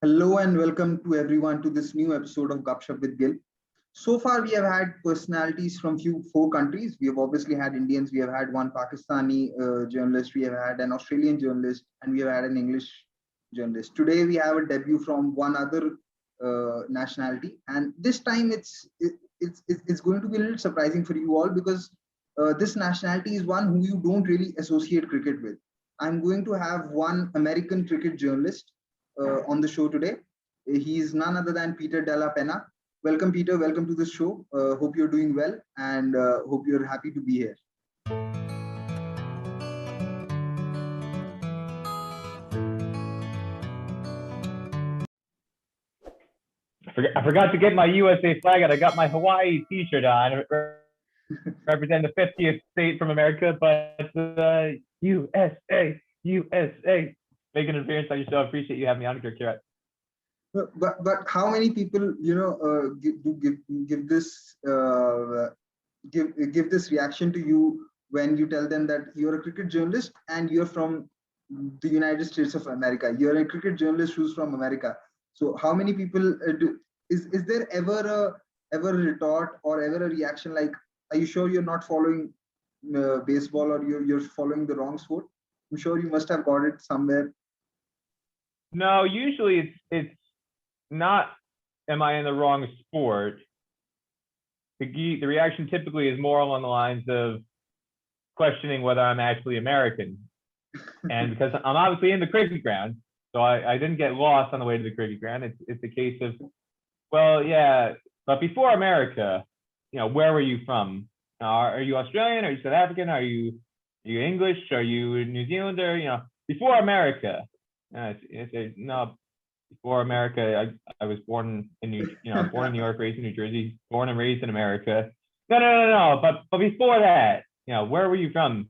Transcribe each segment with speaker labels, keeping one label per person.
Speaker 1: Hello and welcome to everyone to this new episode of Gupshup with Gill. So far, we have had personalities from four countries. We have obviously had Indians. We have had one Pakistani journalist. We have had an Australian journalist, and we have had an English journalist. Today, we have a debut from one other nationality, and this time it's going to be a little surprising for you all because this nationality is one who you don't really associate cricket with. I'm going to have one American cricket journalist on the show today. He's none other than Della Penna. Welcome, Peter. Welcome to the show. Hope you're doing well and hope you're happy to be here.
Speaker 2: I forgot to get my USA flag out. I got my Hawaii T-shirt on. Represent the 50th state from America, but USA. Make an appearance on your show. I appreciate you having me on here, Kirat.
Speaker 1: But how many people give this give this reaction to you when you tell them that you're a cricket journalist and you're from the United States of America? You're a cricket journalist who's from America. So how many people is there ever a retort or ever a reaction like, are you sure you're not following baseball or you're following the wrong sport? I'm sure you must have got it somewhere.
Speaker 2: No, usually it's not, am I in the wrong sport? The reaction typically is more along the lines of questioning whether I'm actually American. And because I'm obviously in the cricket ground, so I didn't get lost on the way to the cricket ground. It's a case of, well, yeah, but before America, where were you from? Are you Australian? Are you South African? Are you English? Are you New Zealander? Before America. No, before America, I was born in New York, raised in New Jersey, born and raised in America. No. But before that, where were you from?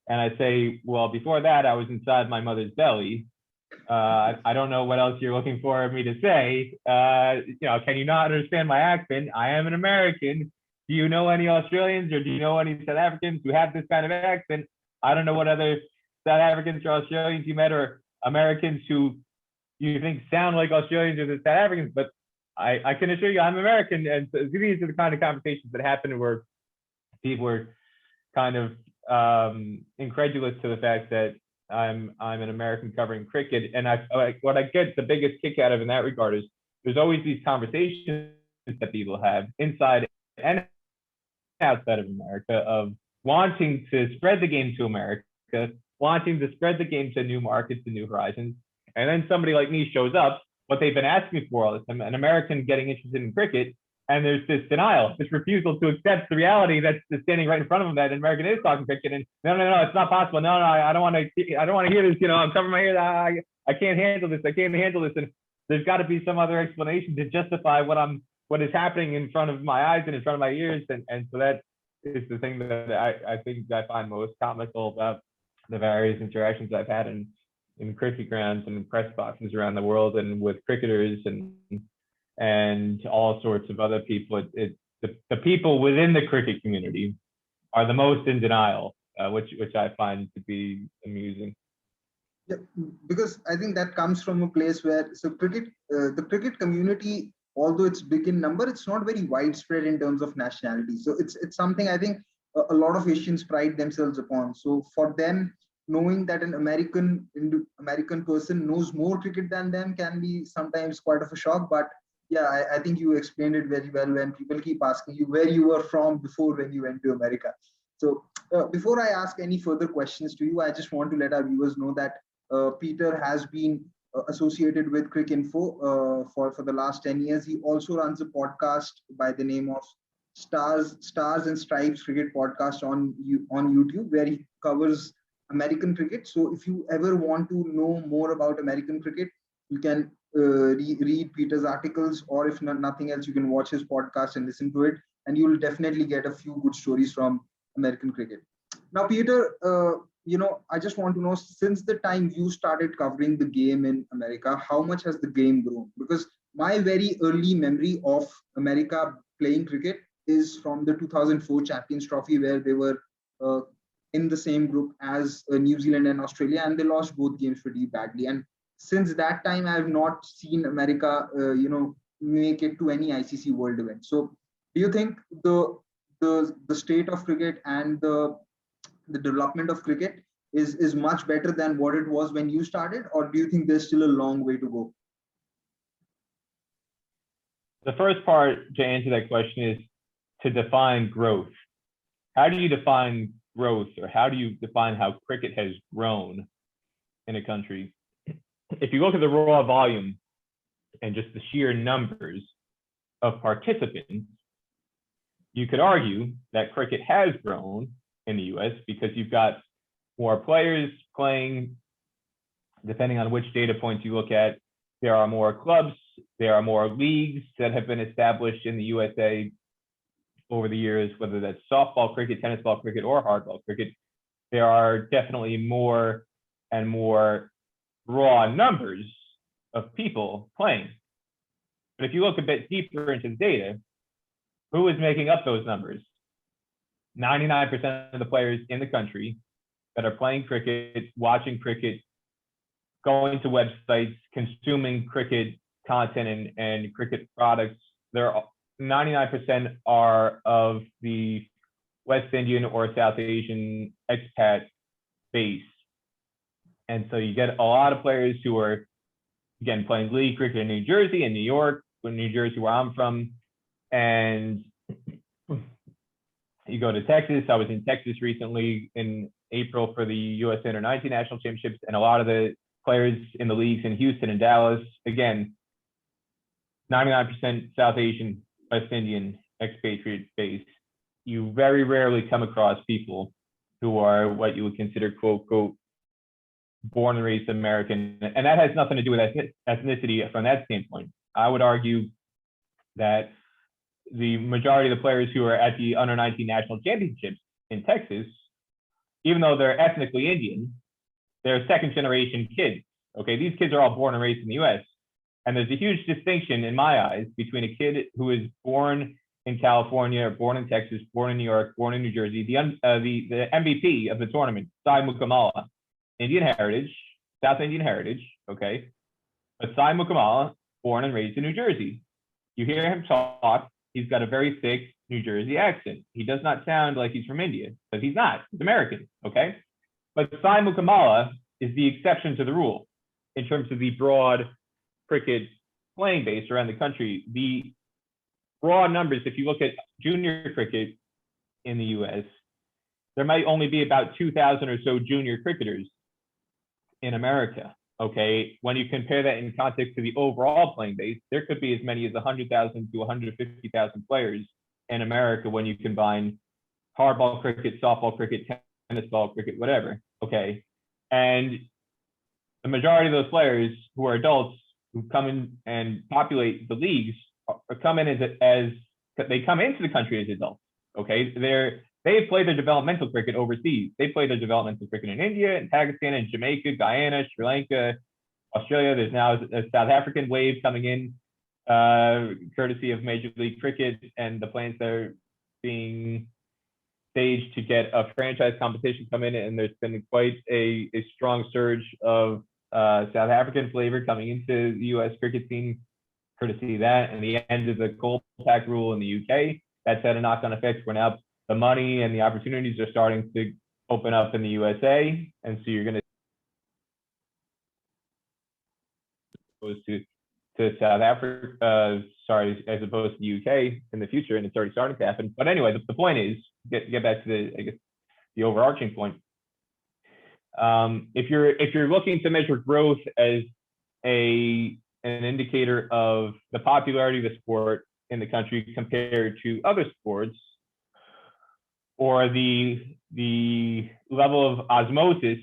Speaker 2: And I say, well, before that, I was inside my mother's belly. I don't know what else you're looking for me to say. Can you not understand my accent? I am an American. Do you know any Australians or do you know any South Africans who have this kind of accent? I don't know what other South Africans or Australians you met or Americans who you think sound like Australians or the South Africans, but I can assure you I'm American. And so these are the kind of conversations that happen where people were kind of incredulous to the fact that I'm an American covering cricket. And what I get the biggest kick out of in that regard is there's always these conversations that people have inside and outside of America of wanting to spread the game to America, wanting to spread the game to new markets and new horizons. And then somebody like me shows up, what they've been asking me for all this time, an American getting interested in cricket, and there's this denial, this refusal to accept the reality that's standing right in front of them that an American is talking cricket. And no, it's not possible. No, I don't want to hear this. I'm covering my ears. I can't handle this. And there's got to be some other explanation to justify what is happening in front of my eyes and in front of my ears. And so that is the thing that I think I find most comical about the various interactions I've had in cricket grounds and press boxes around the world and with cricketers and all sorts of other people. The people within the cricket community are the most in denial, which I find to be amusing.
Speaker 1: Yeah, because I think that comes from a place where the cricket community, although it's big in number, it's not very widespread in terms of nationality. So it's something I think a lot of Asians pride themselves upon. So for them, knowing that an American person knows more cricket than them can be sometimes quite of a shock. But yeah, I think you explained it very well when people keep asking you where you were from before when you went to America. So before I ask any further questions to you, I just want to let our viewers know that Peter has been associated with Cricinfo for the last 10 years. He also runs a podcast by the name of Stars and Stripes Cricket Podcast on YouTube, where he covers American cricket. So if you ever want to know more about American cricket, you can read Peter's articles, or if nothing else, you can watch his podcast and listen to it, and you'll definitely get a few good stories from American cricket. Now, Peter, I just want to know, since the time you started covering the game in America, how much has the game grown? Because my very early memory of America playing cricket is from the 2004 Champions Trophy, where they were in the same group as New Zealand and Australia, and they lost both games pretty badly. And since that time, I have not seen America, make it to any ICC World event. So, do you think the state of cricket and the development of cricket is much better than what it was when you started, or do you think there's still a long way to go?
Speaker 2: The first part to answer that question is to define growth. How do you define growth, or how do you define how cricket has grown in a country? If you look at the raw volume and just the sheer numbers of participants, you could argue that cricket has grown in the US because you've got more players playing. Depending on which data points you look at, there are more clubs, there are more leagues that have been established in the USA over the years, whether that's softball cricket, tennis ball cricket, or hardball cricket. There are definitely more and more raw numbers of people playing. But if you look a bit deeper into the data, who is making up those numbers? 99% of the players in the country that are playing cricket, watching cricket, going to websites, consuming cricket content and cricket products, they're 99% are of the West Indian or South Asian expat base. And so you get a lot of players who are, again, playing league cricket in New Jersey and New York, New Jersey, where I'm from. And you go to Texas. I was in Texas recently in April for the US Under-19 National Championships, and a lot of the players in the leagues in Houston and Dallas, again, 99% South Asian, West Indian, expatriate base. You very rarely come across people who are what you would consider, quote, quote, born and raised American. And that has nothing to do with ethnicity from that standpoint. I would argue that the majority of the players who are at the Under-19 National Championships in Texas, even though they're ethnically Indian, they're second generation kids. Okay, these kids are all born and raised in the US. And there's a huge distinction in my eyes between a kid who is born in California, or born in Texas, born in New York, born in New Jersey. The MVP of the tournament, Sai Mukamala, Indian heritage, South Indian heritage, okay? But Sai Mukamala, born and raised in New Jersey. You hear him talk, he's got a very thick New Jersey accent. He does not sound like he's from India, because he's not. He's American, okay? But Sai Mukamala is the exception to the rule in terms of the broad cricket playing base around the country. The raw numbers, if you look at junior cricket in the US, there might only be about 2,000 or so junior cricketers in America, okay? When you compare that in context to the overall playing base, there could be as many as 100,000 to 150,000 players in America when you combine hardball cricket, softball cricket, tennis ball cricket, whatever, okay? And the majority of those players who are adults who come in and populate the leagues or come in as they come into the country as adults, okay? They've played their developmental cricket overseas. They played their developmental cricket in India, and Pakistan, and Jamaica, Guyana, Sri Lanka, Australia. There's now a South African wave coming in, courtesy of Major League Cricket, and the plans that are being staged to get a franchise competition come in. And there's been quite a strong surge of South African flavor coming into the US cricket scene, courtesy of that, and the end of the coal pack rule in the UK. That's had a knock-on effect where now the money and the opportunities are starting to open up in the USA. And so you're going to South Africa, as opposed to the UK in the future, and it's already starting to happen. But anyway, the point is, get back to the overarching point. If you're looking to measure growth as an indicator of the popularity of the sport in the country compared to other sports, or the level of osmosis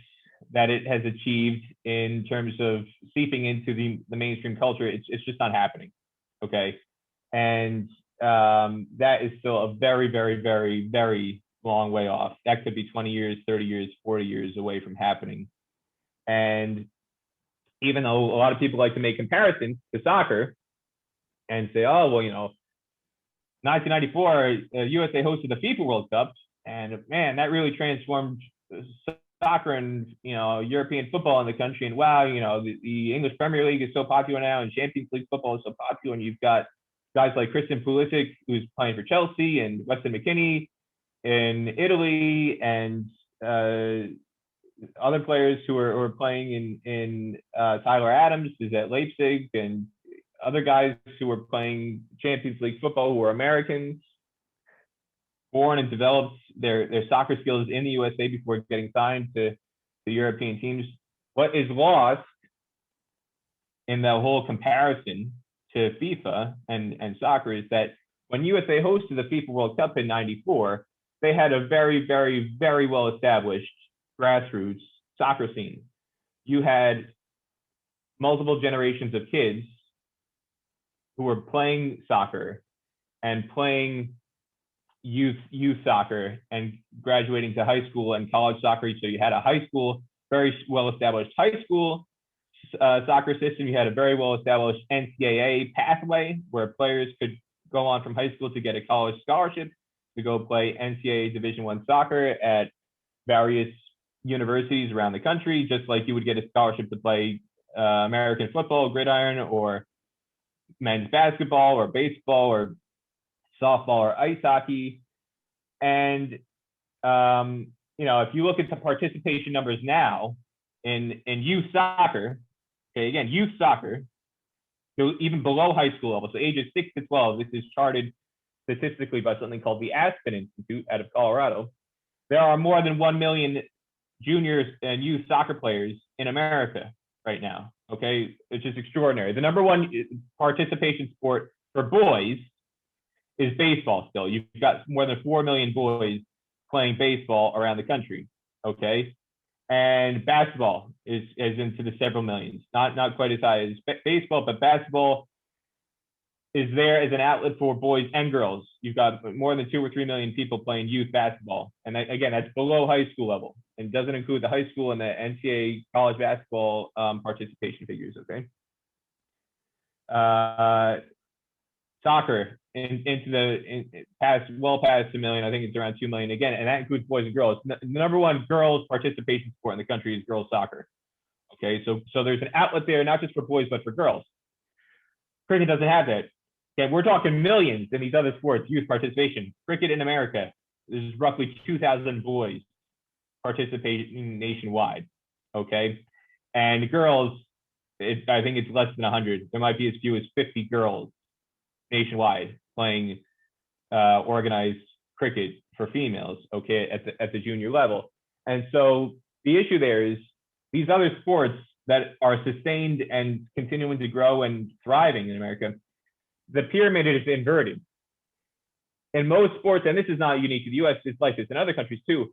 Speaker 2: that it has achieved in terms of seeping into the mainstream culture, it's just not happening, okay? And that is still a very, very, very, very long way off. That could be 20 years, 30 years, 40 years away from happening. And even though a lot of people like to make comparisons to soccer and say, oh, well, 1994, USA hosted the FIFA World Cup, and man, that really transformed soccer and, European football in the country, and wow, the English Premier League is so popular now, and Champions League football is so popular, and you've got guys like Christian Pulisic, who's playing for Chelsea, and Weston McKennie in Italy, and other players who are playing in Tyler Adams is at Leipzig, and other guys who are playing Champions League football who are Americans, born and developed their soccer skills in the USA before getting signed to the European teams. What is lost in the whole comparison to FIFA and soccer is that when USA hosted the FIFA World Cup in '94, they had a very, very, very well-established grassroots soccer scene. You had multiple generations of kids who were playing soccer and playing youth soccer and graduating to high school and college soccer. So you had a high school, very well-established high school soccer system. You had a very well-established NCAA pathway where players could go on from high school to get a college scholarship to go play NCAA Division I soccer at various universities around the country, just like you would get a scholarship to play American football, gridiron, or men's basketball, or baseball, or softball, or ice hockey. And if you look at the participation numbers now in youth soccer, okay, again, youth soccer, so even below high school level, so ages 6 to 12, this is charted statistically by something called the Aspen Institute out of Colorado. There are more than 1 million juniors and youth soccer players in America right now, okay? It's just extraordinary. The number one participation sport for boys is baseball still. You've got more than 4 million boys playing baseball around the country, okay? And basketball is into the several millions, not quite as high as baseball, but basketball is there as an outlet for boys and girls. You've got more than 2 or 3 million people playing youth basketball. And that, again, that's below high school level and doesn't include the high school and the NCAA college basketball participation figures, okay? Soccer well past a million. I think it's around 2 million again, and that includes boys and girls. The number one girls participation sport in the country is girls soccer. Okay, so there's an outlet there, not just for boys but for girls. Cricket doesn't have that. Okay, we're talking millions in these other sports, youth participation. Cricket in America, there's roughly 2,000 boys participating nationwide. Okay, and girls, I think it's less than 100. There might be as few as 50 girls nationwide playing organized cricket for females, okay, at the junior level. And so the issue there is these other sports that are sustained and continuing to grow and thriving in America, the pyramid is inverted. In most sports, and this is not unique to the US, it's like this in other countries too,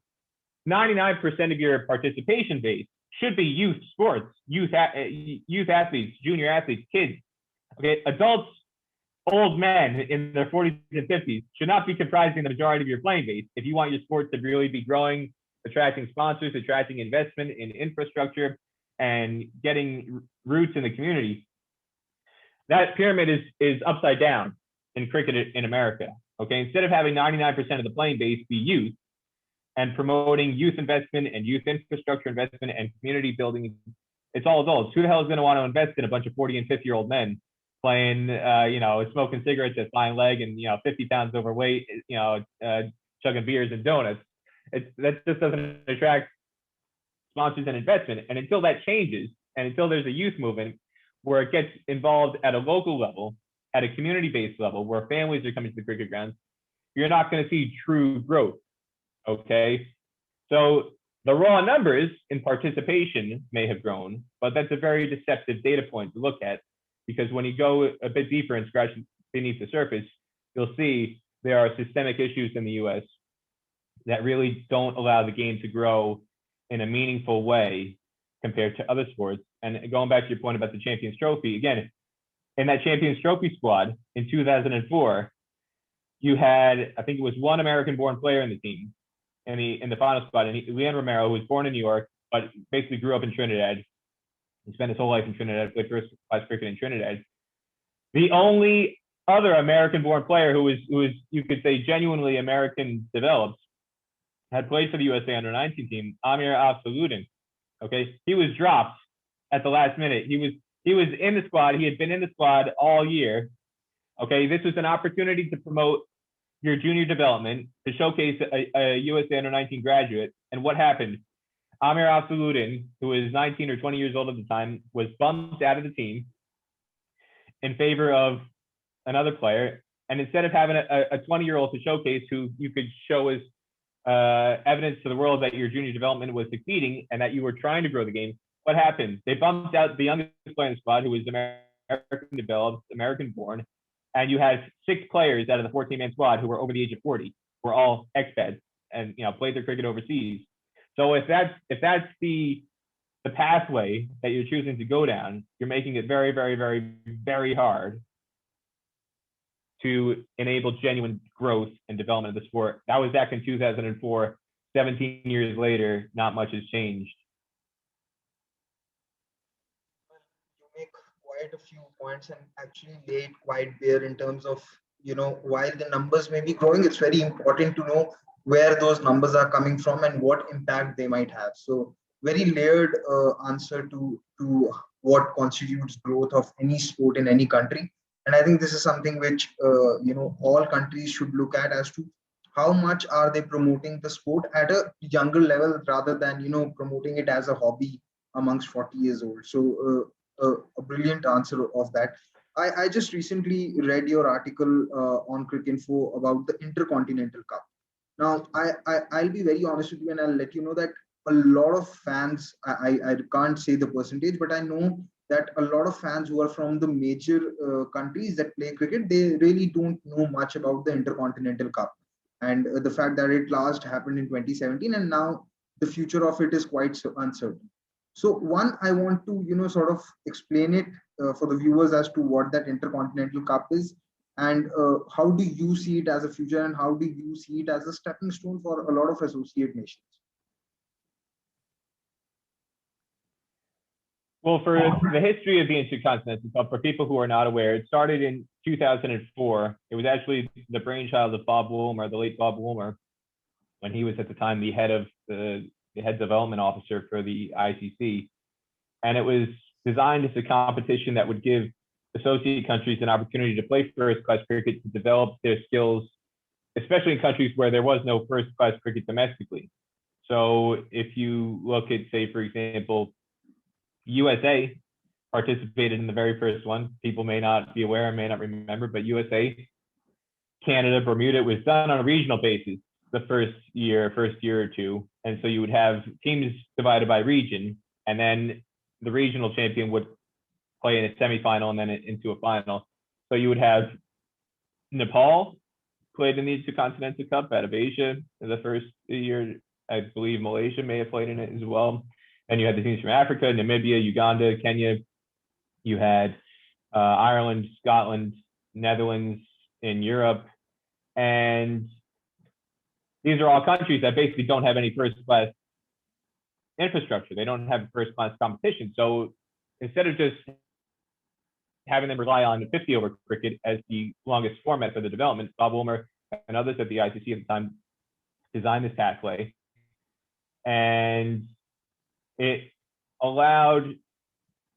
Speaker 2: 99% of your participation base should be youth sports, youth athletes, junior athletes, kids. Okay, adults, old men in their 40s and 50s should not be comprising the majority of your playing base if you want your sport to really be growing, attracting sponsors, attracting investment in infrastructure, and getting roots in the community. That pyramid is upside down in cricket in America. Okay, instead of having 99% of the playing base be youth and promoting youth investment and youth infrastructure investment and community building, it's all adults. Who the hell is going to want to invest in a bunch of 40 and 50-year-old men playing, smoking cigarettes at flying leg and, 50 pounds overweight, chugging beers and donuts? That just doesn't attract sponsors and investment. And until that changes, and until there's a youth movement where it gets involved at a local level, at a community-based level, where families are coming to the cricket grounds, you're not going to see true growth, okay? So the raw numbers in participation may have grown, but that's a very deceptive data point to look at, because when you go a bit deeper and scratch beneath the surface, you'll see there are systemic issues in the US that really don't allow the game to grow in a meaningful way compared to other sports. And going back to your point about the Champions Trophy, again, in that Champions Trophy squad in 2004, you had, I think it was one American-born player in the team in the final squad, and Leon Romero, who was born in New York, but basically grew up in Trinidad. He spent his whole life in Trinidad, played first-class cricket in Trinidad. The only other American-born player who was, you could say, genuinely American developed had played for the USA under-19 team, Amir Al-Saluddin. Okay, he was dropped at the last minute. He was in the squad. He had been in the squad all year. Okay, this was an opportunity to promote your junior development, to showcase a USA under-19 graduate. And what happened? Amir Al-Saluddin, who was 19 or 20 years old at the time, was bumped out of the team in favor of another player. And instead of having a 20-year-old to showcase who you could show as evidence to the world that your junior development was succeeding and that you were trying to grow the game, what happened? They bumped out the youngest player in the squad, who was American developed, American born, and you had 6 players out of the 14-man squad who were over the age of 40, were all expats and played their cricket overseas. So if that's the pathway that you're choosing to go down, you're making it very, very, very, very hard to enable genuine growth and development of the sport. That was back in 2004. 17 years later, not much has changed.
Speaker 1: You make quite a few points and actually lay it quite bare in terms of, while the numbers may be growing, it's very important to know where those numbers are coming from and what impact they might have. So very layered answer to what constitutes growth of any sport in any country. And I think this is something which all countries should look at as to how much are they promoting the sport at a younger level rather than promoting it as a hobby amongst 40 years old. So a brilliant answer of that. I just recently read your article on Cricinfo about the Intercontinental Cup. Now, I'll be very honest with you and I'll let you know that a lot of fans, I can't say the percentage, but I know that a lot of fans who are from the major countries that play cricket, they really don't know much about the Intercontinental Cup. And the fact that it last happened in 2017 and now the future of it is quite uncertain. So one, I want to, sort of explain it for the viewers as to what that Intercontinental Cup is and how do you see it as a future and how do you see it as a stepping stone for a lot of associate nations?
Speaker 2: Well, for the history of the Intercontinental Cup, for people who are not aware, it started in 2004. It was actually the brainchild of Bob Woolmer, the late Bob Woolmer, when he was at the time the head development officer for the ICC. And it was designed as a competition that would give associate countries an opportunity to play first-class cricket, to develop their skills, especially in countries where there was no first-class cricket domestically. So if you look at, say, for example, USA participated in the very first one. People may not be aware, may not remember, but USA, Canada, Bermuda, it was done on a regional basis the first year or two. And so you would have teams divided by region, and then the regional champion would play in a semifinal and then into a final. So you would have Nepal played in the Intercontinental Cup out of Asia in the first year. I believe Malaysia may have played in it as well. And you had the teams from Africa, Namibia, Uganda, Kenya. You had Ireland, Scotland, Netherlands in Europe. And these are all countries that basically don't have any first-class infrastructure. They don't have first-class competition. So instead of just having them rely on 50-over cricket as the longest format for the development, Bob Woolmer and others at the ICC at the time designed this pathway. And it allowed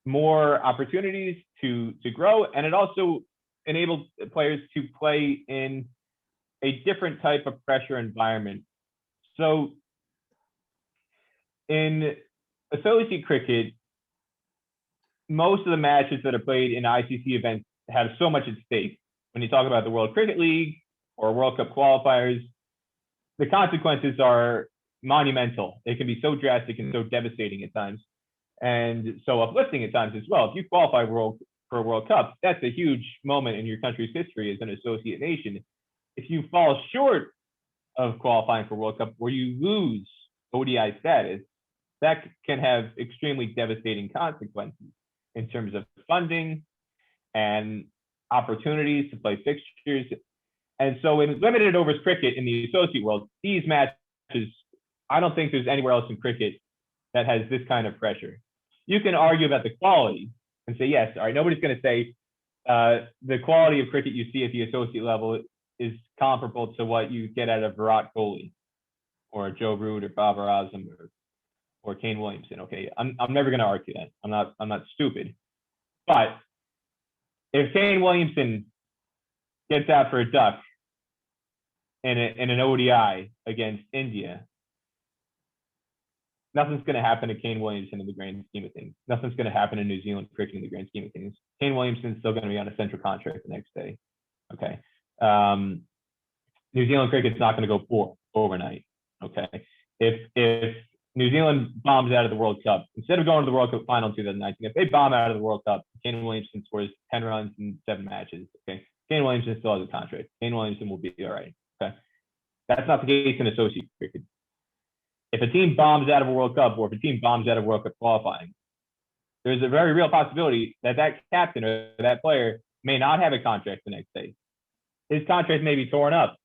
Speaker 2: more opportunities to grow, and it also enabled players to play in a different type of pressure environment. So in associate cricket, most of the matches that are played in ICC events have so much at stake. When you talk about the World Cricket League or World Cup qualifiers, the consequences are monumental. They can be so drastic and so devastating at times, and so uplifting at times as well. If you qualify for a World Cup, that's a huge moment in your country's history as an associate nation. If you fall short of qualifying for World Cup, where you lose ODI status, that can have extremely devastating consequences in terms of funding and opportunities to play fixtures. And so in limited overs cricket in the associate world, these matches, I don't think there's anywhere else in cricket that has this kind of pressure. You can argue about the quality and say, yes, all right, nobody's going to say the quality of cricket you see at the associate level is comparable to what you get at a Virat Kohli or Joe Root or Bob Razum or Kane Williamson. Okay, I'm never going to argue that. I'm not stupid. But if Kane Williamson gets out for a duck in an ODI against India, nothing's going to happen to Kane Williamson in the grand scheme of things. Nothing's going to happen in New Zealand cricket in the grand scheme of things. Kane Williamson's still going to be on a central contract the next day. Okay. New Zealand cricket's not going to go poor overnight. Okay. If New Zealand bombs out of the World Cup, instead of going to the World Cup final in 2019, if they bomb out of the World Cup, Kane Williamson scores 10 runs in 7 matches. Okay. Kane Williamson still has a contract. Kane Williamson will be all right. Okay. That's not the case in associate cricket. If a team bombs out of a World Cup or if a team bombs out of World Cup qualifying, there's a very real possibility that that captain or that player may not have a contract the next day. His contract may be torn up,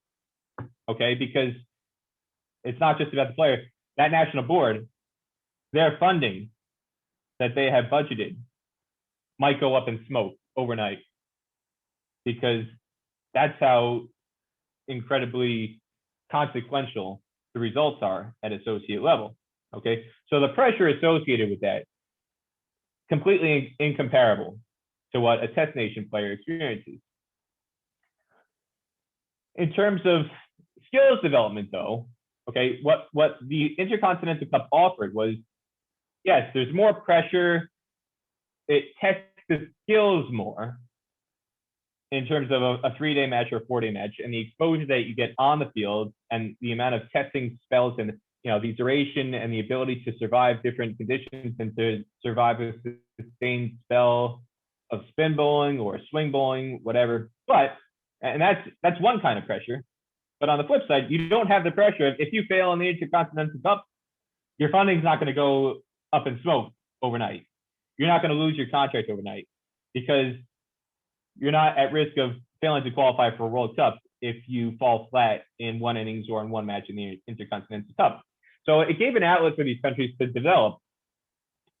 Speaker 2: okay? Because it's not just about the player. That national board, their funding that they have budgeted might go up in smoke overnight because that's how incredibly consequential the results are at associate level. Okay, so the pressure associated with that completely incomparable to what a test nation player experiences. In terms of skills development, though, okay, what the Intercontinental Cup offered was, yes, there's more pressure. It tests the skills more in terms of a 3-day match or a 4-day match, and the exposure that you get on the field and the amount of testing spells and the duration and the ability to survive different conditions and to survive a sustained spell of spin bowling or swing bowling, whatever. But and that's one kind of pressure. But on the flip side, you don't have the pressure. If you fail in the Intercontinental Cup, your funding's not going to go up in smoke overnight. You're not going to lose your contract overnight because you're not at risk of failing to qualify for a World Cup if you fall flat in one innings or in one match in the Intercontinental Cup. So it gave an outlet for these countries to develop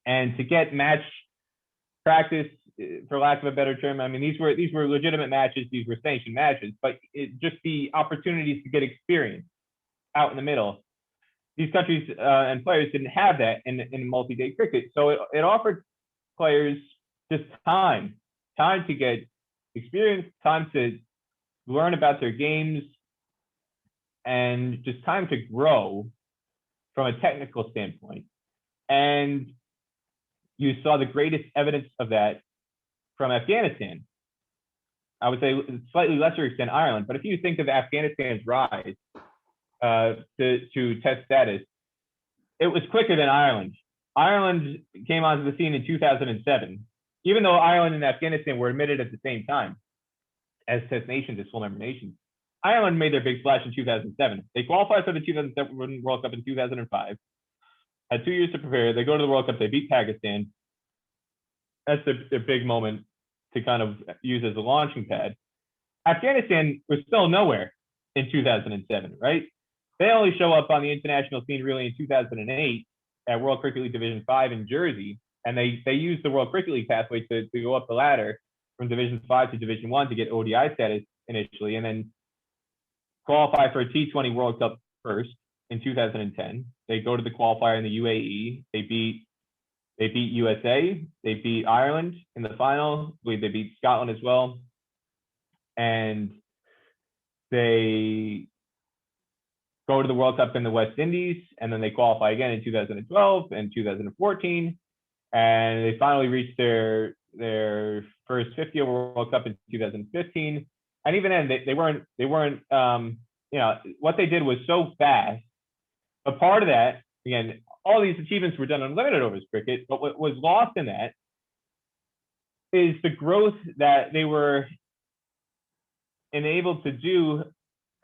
Speaker 2: and to get match practice, for lack of a better term. I mean, these were legitimate matches, these were sanctioned matches, but just the opportunities to get experience out in the middle. These countries and players didn't have that in multi-day cricket. So it offered players just time to get experience, time to learn about their games, and just time to grow from a technical standpoint. And you saw the greatest evidence of that from Afghanistan. I would say slightly lesser extent Ireland, but if you think of Afghanistan's rise to test status, it was quicker than Ireland. Ireland came onto the scene in 2007. Even though Ireland and Afghanistan were admitted at the same time as test nations, as full member nations, Ireland made their big splash in 2007. They qualified for the 2007 World Cup in 2005, had 2 years to prepare. They go to the World Cup, they beat Pakistan. That's their big moment to kind of use as a launching pad. Afghanistan was still nowhere in 2007, right? They only show up on the international scene really in 2008 at World Cricket League Division 5 in Jersey. And they used the World Cricket League pathway to go up the ladder from Division 5 to Division 1 to get ODI status initially, and then qualify for a T20 World Cup first in 2010. They go to the qualifier in the UAE. They beat USA. They beat Ireland in the final. They beat Scotland as well. And they go to the World Cup in the West Indies, and then they qualify again in 2012 and 2014. And they finally reached their first 50 over World Cup in 2015. And even then, they weren't what they did was so fast. But part of that, again, all these achievements were done unlimited overs cricket, but what was lost in that is the growth that they were enabled to do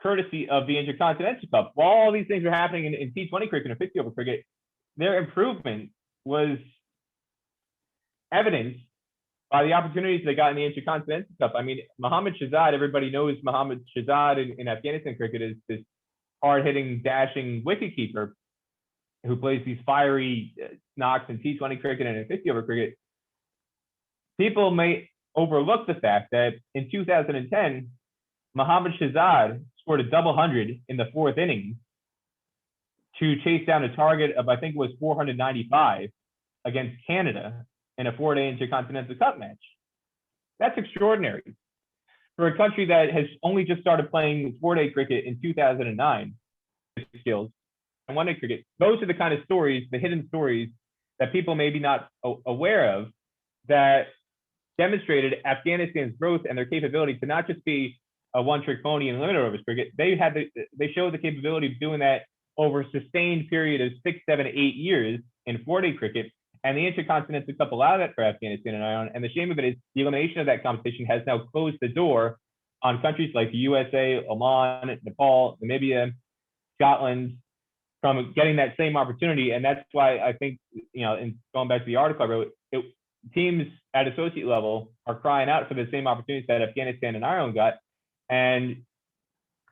Speaker 2: courtesy of the Intercontinental Cup. While all these things were happening in T20 cricket and 50 over cricket, their improvement was evidenced by the opportunities they got in the Intercontinental Cup. I mean, Mohammad Shahzad, everybody knows Mohammad Shahzad in Afghanistan cricket is this hard-hitting, dashing wicketkeeper who plays these fiery knocks in T20 cricket and in 50 over cricket. People may overlook the fact that in 2010, Mohammad Shahzad scored a double hundred in the 4th inning to chase down a target of, I think it was 495 against Canada in a 4-day Intercontinental Cup match. That's extraordinary. For a country that has only just started playing 4-day cricket in 2009, skills and 1-day cricket, those are the kind of stories, the hidden stories that people may be not aware of, that demonstrated Afghanistan's growth and their capability to not just be a one-trick pony in limited overs cricket. They showed the capability of doing that over a sustained period of 6, 7, 8 years in 4-day cricket. And the Intercontinental Cup allowed that for Afghanistan and Iran. And the shame of it is the elimination of that competition has now closed the door on countries like the USA, Oman, Nepal, Namibia, Scotland from getting that same opportunity. And that's why I think, in going back to the article I wrote, teams at associate level are crying out for the same opportunities that Afghanistan and Ireland got. And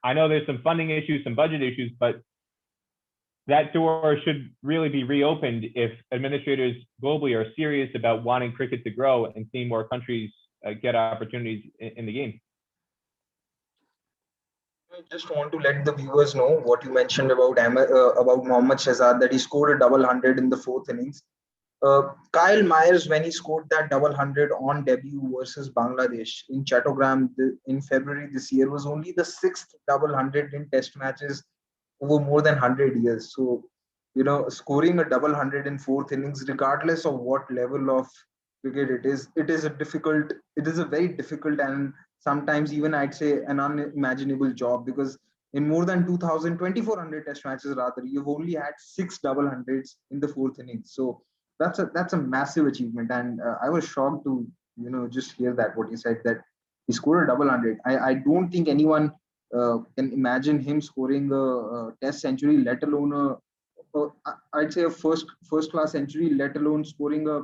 Speaker 2: I know there's some funding issues, some budget issues, but that door should really be reopened if administrators globally are serious about wanting cricket to grow and seeing more countries get opportunities in the game.
Speaker 1: I just want to let the viewers know what you mentioned about Mohammad Shahzad, that he scored a double hundred in the 4th innings. Kyle Myers, when he scored that double hundred on debut versus Bangladesh in Chattogram in February this year, was only the 6th double hundred in Test matches over more than 100 years. So, scoring a double hundred in 4th innings, regardless of what level of cricket it is a very difficult and sometimes even I'd say an unimaginable job, because in more than 2,400 Test matches, rather, you've only had 6 double hundreds in the 4th innings. So that's a massive achievement, and I was shocked to just hear that what you said, that he scored a double hundred. I don't think anyone can imagine him scoring a Test century, let alone I'd say a first class century, let alone scoring a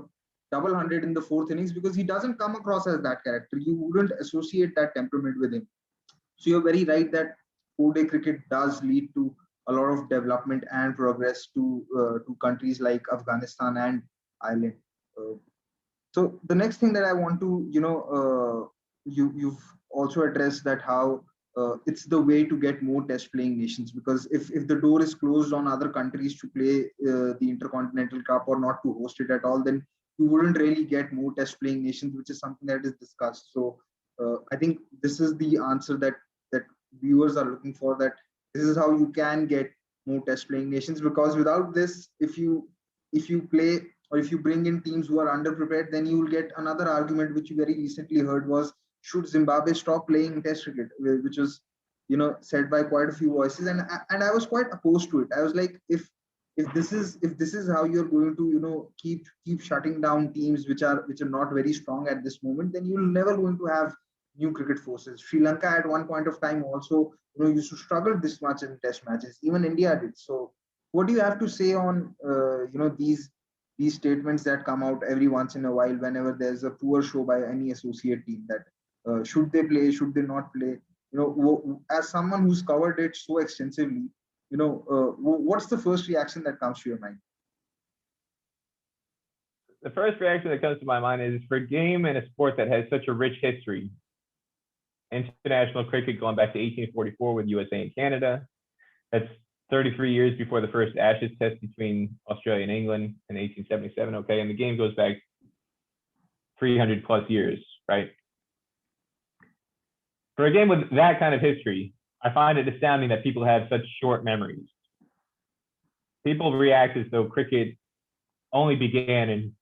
Speaker 1: double hundred in the 4th innings, because he doesn't come across as that character. You wouldn't associate that temperament with him. So you're very right that 4-day cricket does lead to a lot of development and progress to countries like Afghanistan and Ireland. So the next thing that I want to, you've also addressed that how it's the way to get more Test playing nations, because if the door is closed on other countries to play the Intercontinental Cup or not to host it at all, then you wouldn't really get more Test playing nations, which is something that is discussed. So I think this is the answer that viewers are looking for, that this is how you can get more Test playing nations, because without this, if you play or if you bring in teams who are underprepared, then you will get another argument which you very recently heard was, should Zimbabwe stop playing Test cricket, which was said by quite a few voices, and I was quite opposed to it. I was like, if this is how you're going to keep shutting down teams which are not very strong at this moment, then you're never going to have new cricket forces. Sri Lanka at one point of time also used to struggle this much in Test matches. Even India did. So what do you have to say on these statements that come out every once in a while whenever there's a poor show by any associate team, that should they play, should they not play? As someone who's covered it so extensively, what's the first reaction that comes to your mind?
Speaker 2: The first reaction that comes to my mind is, for a game and a sport that has such a rich history, international cricket going back to 1844 with USA and Canada, that's 33 years before the first Ashes test between Australia and England in 1877. Okay, and the game goes back 300 plus years, right? For a game with that kind of history, I find it astounding that people have such short memories. People react as though cricket only began in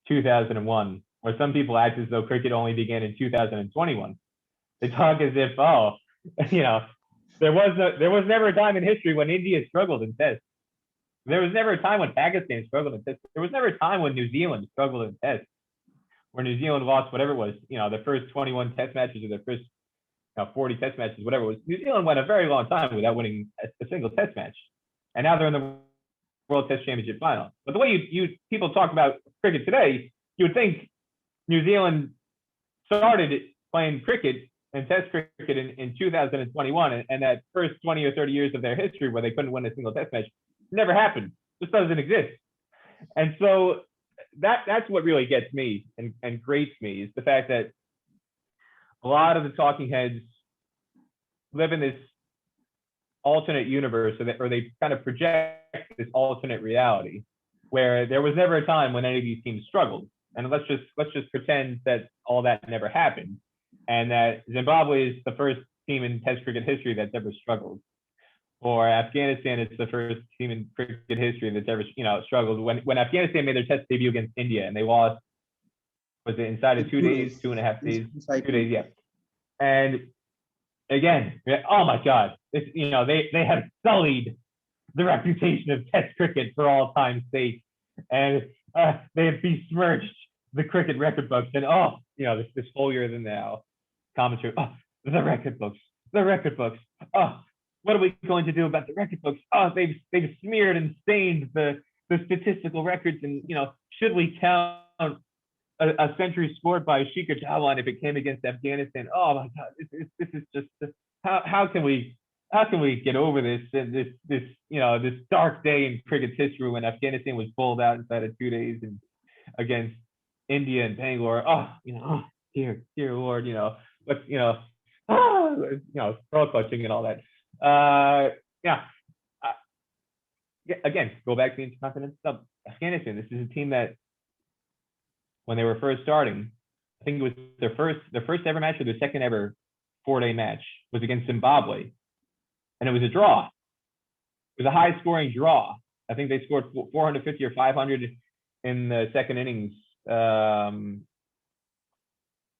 Speaker 2: 2001, or some people act as though cricket only began in 2021. They talk as if, there was never a time in history when India struggled in Tests. There was never a time when Pakistan struggled in Tests. There was never a time when New Zealand struggled in Tests, where New Zealand lost whatever it was, the first 21 Test matches or the first 40 Test matches, whatever it was. New Zealand went a very long time without winning a single Test match, and now they're in the World Test Championship final. But the way you people talk about cricket today, you would think New Zealand started playing cricket and Test cricket in 2021, and that first 20 or 30 years of their history where they couldn't win a single Test match never happened. Just doesn't exist. And so that's what really gets me and grates me, is the fact that a lot of the talking heads live in this alternate universe, or they kind of project this alternate reality where there was never a time when any of these teams struggled. And let's just pretend that all that never happened, and that Zimbabwe is the first team in Test cricket history that's ever struggled, or Afghanistan is the first team in cricket history that's ever struggled. When Afghanistan made their Test debut against India and they lost, was it inside of 2 days, 2.5 days, 2 days? Yeah. And again, oh my God, they have sullied the reputation of Test cricket for all time's sake, and they have besmirched the cricket record books. And this holier than thou commentary. Oh, the record books. Oh, what are we going to do about the record books? Oh, they've smeared and stained the statistical records, and should we count a century scored by Shikhar Dhawan if it came against Afghanistan? Oh my God, this is just how can we get over this dark day in cricket's history when Afghanistan was bowled out inside of 2 days and against India and Bangalore? Dear Lord, throw clutching and all that. Again, go back to the Intercontinental Cup. Afghanistan, this is a team that when they were first starting, I think it was their first ever match or their second ever 4-day match was against Zimbabwe. And it was a draw. It was a high scoring draw. I think they scored 450 or 500 in the second innings.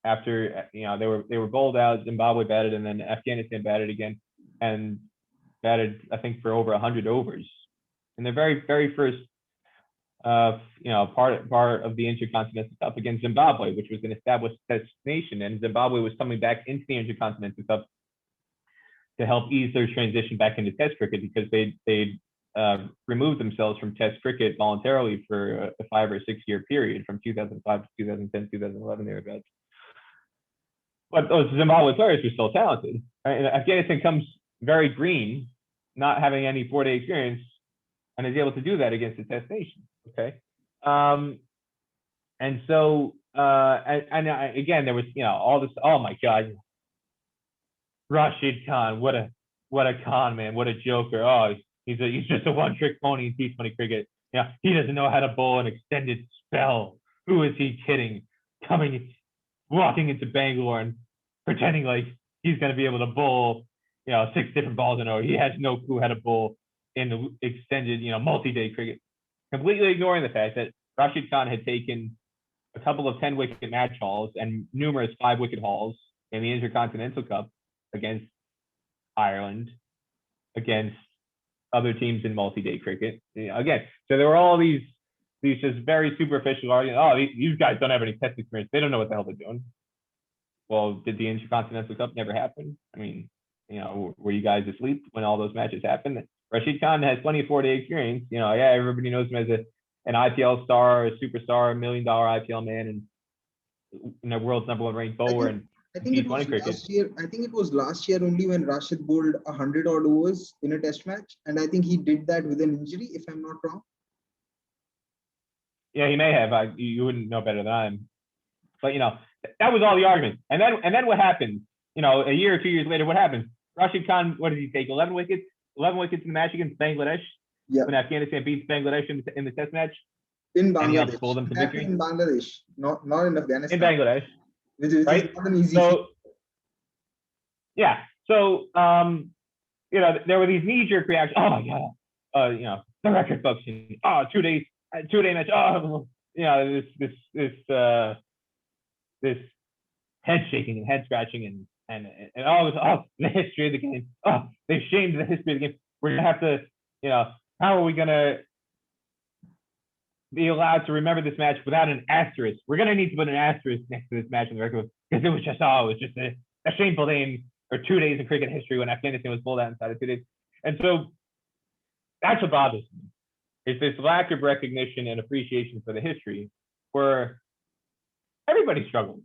Speaker 2: After they were bowled out, Zimbabwe batted, and then Afghanistan batted again, and batted, I think, for over 100 overs. In their very first part of the Intercontinental Cup against Zimbabwe, which was an established Test nation, and Zimbabwe was coming back into the Intercontinental Cup to help ease their transition back into Test cricket, because they removed themselves from Test cricket voluntarily for a 5 or 6 year period from 2005 to 2010, 2011 thereabouts. But those Zimbabwe players were still talented. Right? And Afghanistan comes very green, not having any 4-day experience, and is able to do that against a Test nation. Okay, and so again, there was all this. Oh my God, Rashid Khan, what a con man, what a joker. Oh, he's just a one-trick pony in T20 cricket. He doesn't know how to bowl an extended spell. Who is he kidding? Walking into Bangalore and pretending like he's going to be able to bowl, 6 different balls in a row. He has no clue how to bowl in the extended, multi-day cricket. Completely ignoring the fact that Rashid Khan had taken a couple of 10-wicket match hauls and numerous 5-wicket hauls in the Intercontinental Cup against Ireland, against other teams in multi-day cricket. Again, so there were all these just very superficial arguments. Oh, these guys don't have any Test experience. They don't know what the hell they're doing. Well, did the Intercontinental Cup never happen? I mean, were you guys asleep when all those matches happened? Rashid Khan has plenty of 4-day experience. Everybody knows him as an IPL star, a superstar, $1 million IPL man, and the world's #1 ranked bowler in T20 cricket.
Speaker 1: I think it was last year only when Rashid bowled 100 odd overs in a Test match, and I think he did that with an injury, if I'm not wrong.
Speaker 2: Yeah, he may have. You wouldn't know better than I am. But that was all the argument. And then what happened? A year or 2 years later, what happened? Rashid Khan, what did he take? 11 wickets? 11 wickets in the match against Bangladesh.
Speaker 1: Yeah.
Speaker 2: When Afghanistan beats Bangladesh in the Test match.
Speaker 1: In Bangladesh.
Speaker 2: And he pulled them to victory.
Speaker 1: In Bangladesh, not in Afghanistan.
Speaker 2: In Bangladesh.
Speaker 1: Which is not an easy
Speaker 2: feat. Yeah. So there were these knee-jerk reactions. Oh my God. The record books. 2 days, 2-day match. Oh, this head shaking and head scratching and all this. Oh, the history of the game. Oh, they've shamed the history of the game. We're gonna have to, how are we gonna be allowed to remember this match without an asterisk? We're gonna need to put an asterisk next to this match in the record because it was just a shameful day or 2 days in cricket history when Afghanistan was pulled out inside of 2 days. And so that's what bothers me. It's this lack of recognition and appreciation for the history where everybody struggles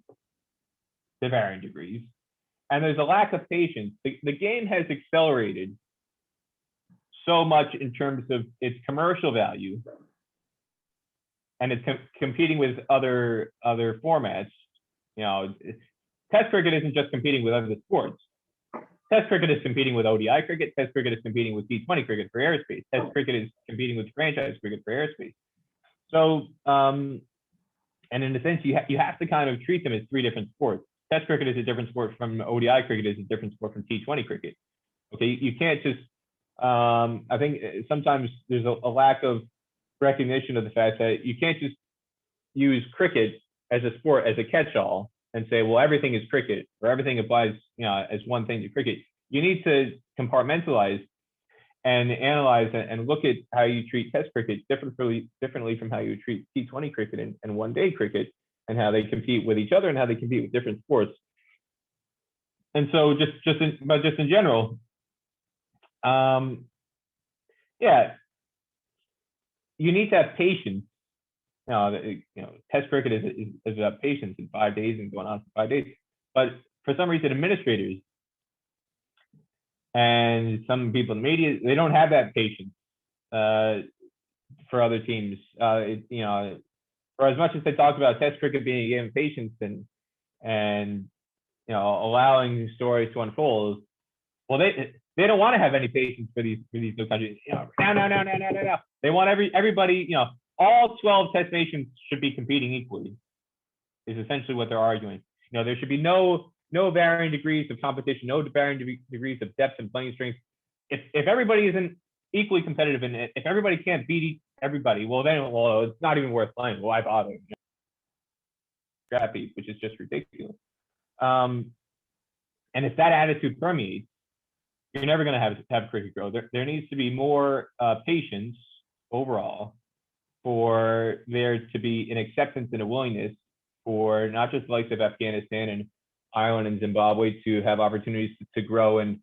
Speaker 2: to varying degrees. And there's a lack of patience. The game has accelerated so much in terms of its commercial value, and it's competing with other formats. Test cricket isn't just competing with other sports. Test cricket is competing with ODI cricket. Test cricket is competing with T20 cricket for airspace. Test cricket is competing with franchise cricket for airspace. So, and in a sense, you have to kind of treat them as three different sports. Test cricket is a different sport from ODI cricket is a different sport from T20 cricket. Okay, you can't just, I think sometimes there's a lack of recognition of the fact that you can't just use cricket as a sport, as a catch-all and say, well, everything is cricket or everything applies, as one thing to cricket. You need to compartmentalize and analyze and look at how you treat test cricket differently from how you treat T20 cricket and one-day cricket, and how they compete with each other and how they compete with different sports. And so just in general, yeah, you need to have patience. Test cricket is about patience in 5 days and going on for 5 days. But for some reason, administrators and some people in the media, they don't have that patience for other teams. For as much as they talk about test cricket being a game of patience and allowing stories to unfold, well, they don't want to have any patience for these new countries. No. They want everybody. All 12 test nations should be competing equally. Is essentially what they're arguing. There should be no varying degrees of competition, no varying degrees of depth and playing strength. If everybody isn't equally competitive and if everybody can't beat everybody, well, it's not even worth playing. Why bother? Scrappy, which is just ridiculous. And if that attitude permeates, you're never going to have cricket grow. There needs to be more patience overall for there to be an acceptance and a willingness for not just the likes of Afghanistan and Ireland and Zimbabwe to have opportunities to grow and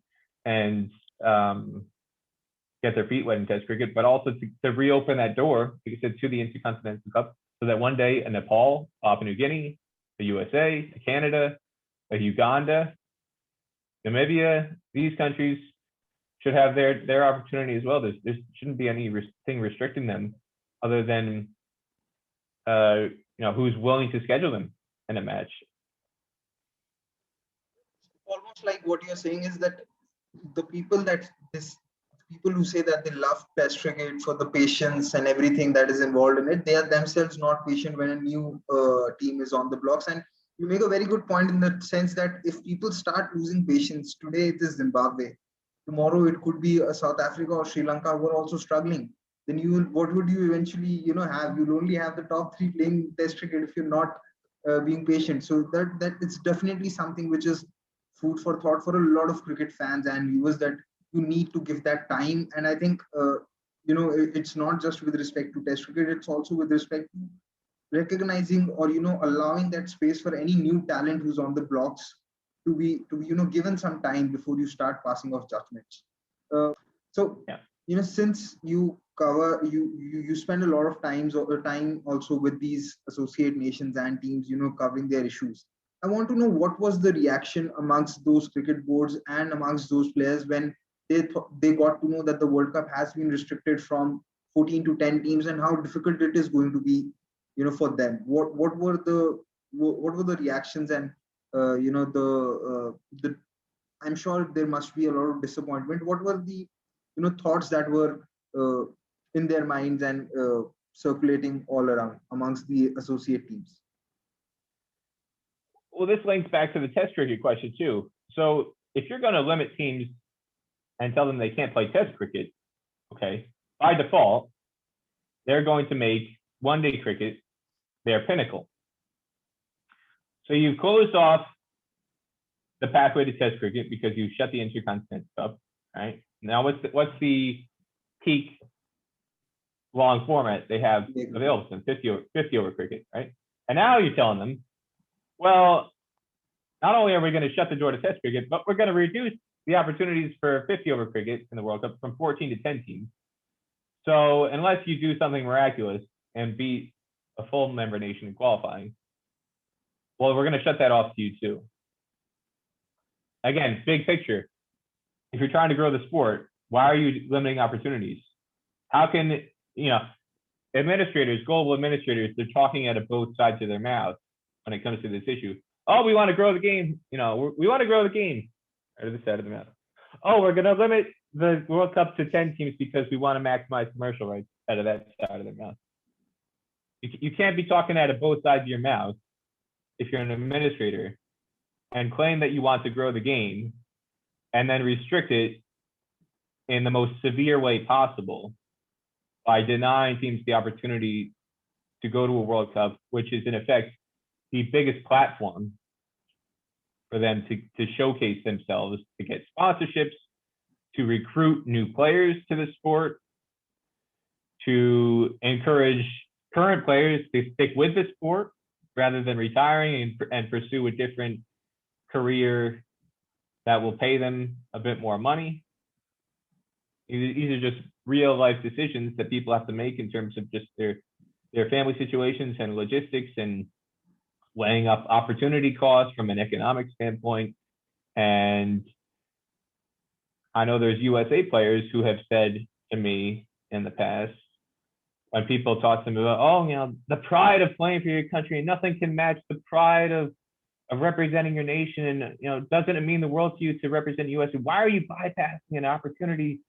Speaker 2: get their feet wet in test cricket, but also to reopen that door, like I said, to the Intercontinental Cup, so that one day a Nepal, Papua New Guinea, the USA, Canada, Uganda, Namibia, these countries should have their opportunity as well. There shouldn't be anything restricting them other than who's willing to schedule them in a match.
Speaker 1: Almost like what you're saying is that the people who say that they love test cricket for the patience and everything that is involved in it, they are themselves not patient when a new team is on the blocks. And you make a very good point in the sense that if people start losing patience, today it is Zimbabwe, tomorrow it could be South Africa or Sri Lanka who are also struggling. Then what would you eventually have? You'll only have the top three playing test cricket if you're not being patient. So that it's definitely something which is food for thought for a lot of cricket fans and viewers, that you need to give that time. And I think it's not just with respect to test cricket, it's also with respect to recognizing or allowing that space for any new talent who's on the blocks to be given some time before you start passing off judgments. Since you cover you spend a lot of time also with these associate nations and teams covering their issues, I want to know what was the reaction amongst those cricket boards and amongst those players when they got to know that the World Cup has been restricted from 14 to 10 teams, and how difficult it is going to be for them. What were the reactions, and I'm sure there must be a lot of disappointment. What were the thoughts that were in their minds and circulating all around amongst the associate teams?
Speaker 2: Well, this links back to the test cricket question too. So if you're going to limit teams and tell them they can't play test cricket, okay, by default, they're going to make one-day cricket their pinnacle. So you've closed off the pathway to test cricket because you shut the Intercontinental Cup, right? Now, what's the peak long format they have available to them? 50 over cricket, right? And now you're telling them, well, not only are we going to shut the door to test cricket, but we're going to reduce the opportunities for 50 over cricket in the World Cup from 14 to 10 teams. So unless you do something miraculous and beat a full member nation in qualifying, well, we're going to shut that off to you too. Again, big picture. If you're trying to grow the sport, why are you limiting opportunities? How can, administrators, global administrators, they're talking out of both sides of their mouth when it comes to this issue. Oh, we want to grow the game. We want to grow the game out of the side of the mouth. oh, we're going to limit the World Cup to 10 teams because we want to maximize commercial rights out of that side of their mouth. You can't be talking out of both sides of your mouth if you're an administrator and claim that you want to grow the game and then restrict it in the most severe way possible by denying teams the opportunity to go to a World Cup, which is in effect the biggest platform for them to showcase themselves, to get sponsorships, to recruit new players to the sport, to encourage current players to stick with the sport rather than retiring and pursue a different career that will pay them a bit more money. These are just real life decisions that people have to make in terms of just their family situations and logistics and weighing up opportunity costs from an economic standpoint. And I know there's USA players who have said to me in the past, when people talk to me about, oh, you know, the pride of playing for your country, and nothing can match the pride of representing your nation. And, you know, doesn't it mean the world to you to represent USA? Why are you bypassing an opportunity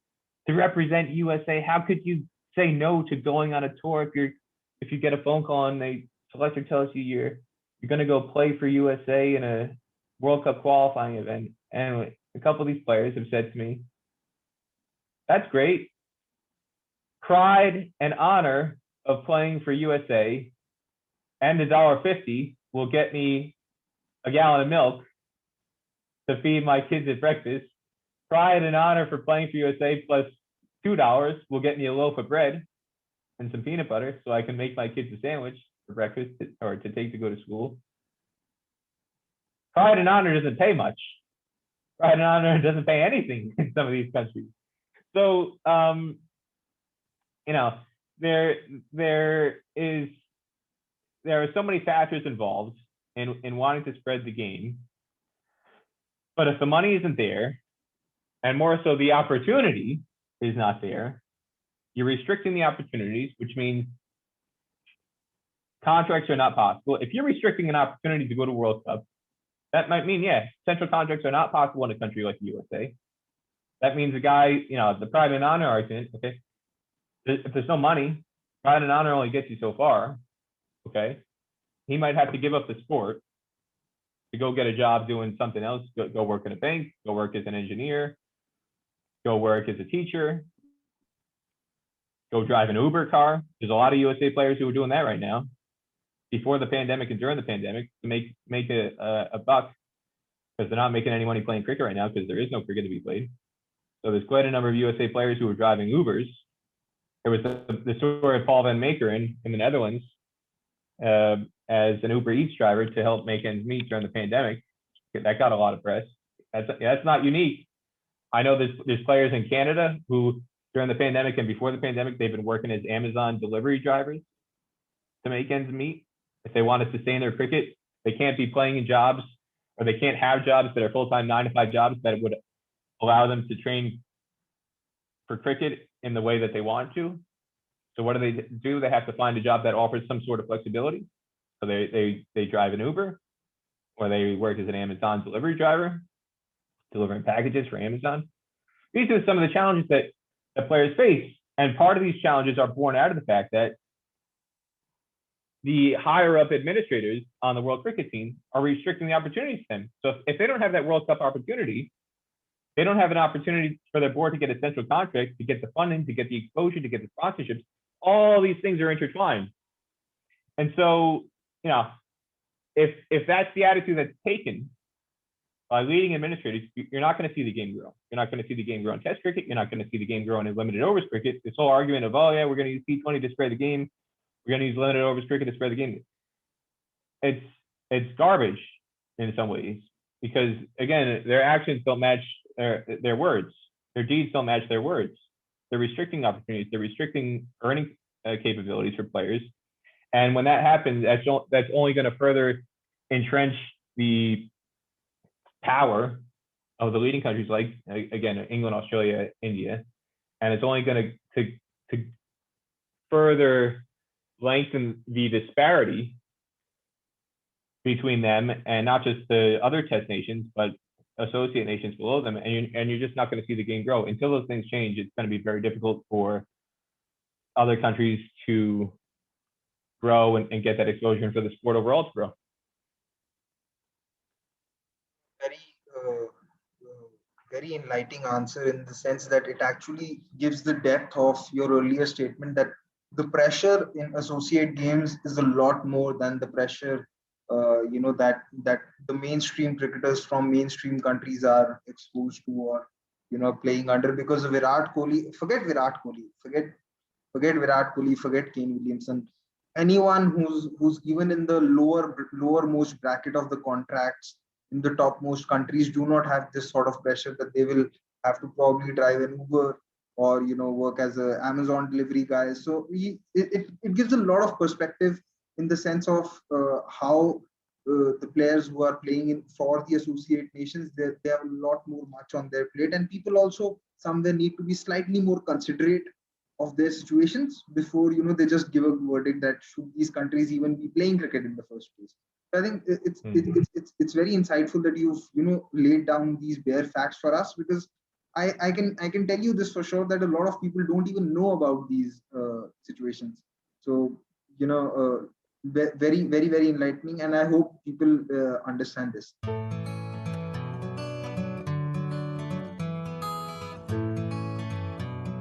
Speaker 2: to represent USA? How could you say no to going on a tour if you get a phone call and the selector tells you you're going to go play for USA in a World Cup qualifying event? And a couple of these players have said to me, that's great. Pride and honor of playing for USA and $1.50 will get me a gallon of milk to feed my kids at breakfast. Pride and honor for playing for USA plus $2 will get me a loaf of bread and some peanut butter so I can make my kids a sandwich for breakfast or to take to go to school. Pride and honor doesn't pay much. Pride and honor doesn't pay anything in some of these countries. So, you know, there are so many factors involved in wanting to spread the game. But if the money isn't there, and more so the opportunity is not there, you're restricting the opportunities, which means contracts are not possible. If you're restricting an opportunity to go to World Cup, that might mean, yeah, central contracts are not possible in a country like the USA. That means the guy, you know, the pride and honor argument, okay, if there's no money, pride and honor only gets you so far, okay? He might have to give up the sport to go get a job doing something else, go work in a bank, go work as an engineer, go work as a teacher, go drive an Uber car. There's a lot of USA players who are doing that right now before the pandemic and during the pandemic to make a buck, because they're not making any money playing cricket right now because there is no cricket to be played. So there's quite a number of USA players who are driving Ubers. There was the story of Paul van Meekeren in the Netherlands as an Uber Eats driver to help make ends meet during the pandemic. That got a lot of press. That's not unique. I know there's players in Canada who during the pandemic and before the pandemic, they've been working as Amazon delivery drivers to make ends meet. If they want to sustain their cricket, they can't be playing in jobs, or they can't have jobs that are full-time 9-to-5 jobs that would allow them to train for cricket in the way that they want to. So what do? They have to find a job that offers some sort of flexibility. So they drive an Uber, or they work as an Amazon delivery driver, delivering packages for Amazon. These are some of the challenges that players face. And part of these challenges are born out of the fact that the higher up administrators on the World Cricket team are restricting the opportunities to them. So if they don't have that World Cup opportunity, they don't have an opportunity for their board to get a central contract, to get the funding, to get the exposure, to get the sponsorships. All these things are intertwined. And so, you know, if that's the attitude that's taken by leading administrators, you're not going to see the game grow. You're not going to see the game grow in Test cricket. You're not going to see the game grow in limited overs cricket. This whole argument of, oh yeah, we're going to use T20 to spread the game. We're going to use limited overs cricket to spread the game. It's garbage in some ways, because again, their actions don't match their words. Their deeds don't match their words. They're restricting opportunities. They're restricting earning capabilities for players. And when that happens, that's only going to further entrench the power of the leading countries like, again, England, Australia, India. And it's only going to further lengthen the disparity between them and not just the other test nations, but associate nations below them, and you're just not going to see the game grow until those things change. It's going to be very difficult for other countries to grow and get that exposure, and for the sport overall to grow.
Speaker 1: Very, very enlightening answer, in the sense that it actually gives the depth of your earlier statement that the pressure in associate games is a lot more than the pressure, that the mainstream cricketers from mainstream countries are exposed to, or playing under, because of Virat Kohli. Forget Virat Kohli. Forget Virat Kohli. Forget Kane Williamson. Anyone who's given in the lowermost bracket of the contracts in the topmost countries do not have this sort of pressure that they will have to probably drive an Uber, or work as a Amazon delivery guy. So it gives a lot of perspective, in the sense of how the players who are playing in for the associate nations, they have a lot more much on their plate, and people also somewhere need to be slightly more considerate of their situations before they just give a verdict that should these countries even be playing cricket in the first place. I think it's very insightful that you've laid down these bare facts for us, because I can tell you this for sure, that a lot of people don't even know about these situations. So very very very enlightening, and I hope people understand this.